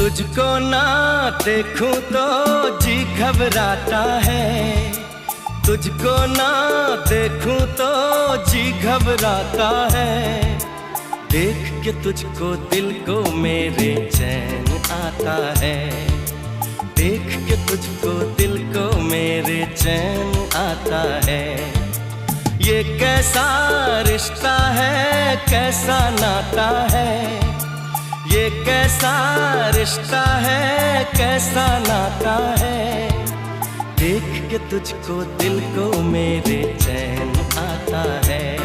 तुझको ना देखूं तो जी घबराता है, तुझको ना देखूं तो जी घबराता है। देख के तुझको दिल को मेरे चैन आता है, देख के तुझको दिल को मेरे चैन आता है। ये कैसा रिश्ता है, कैसा नाता है, ये कैसा रिश्ता है, कैसा नाता है। देख के तुझको दिल को मेरे चैन आता है।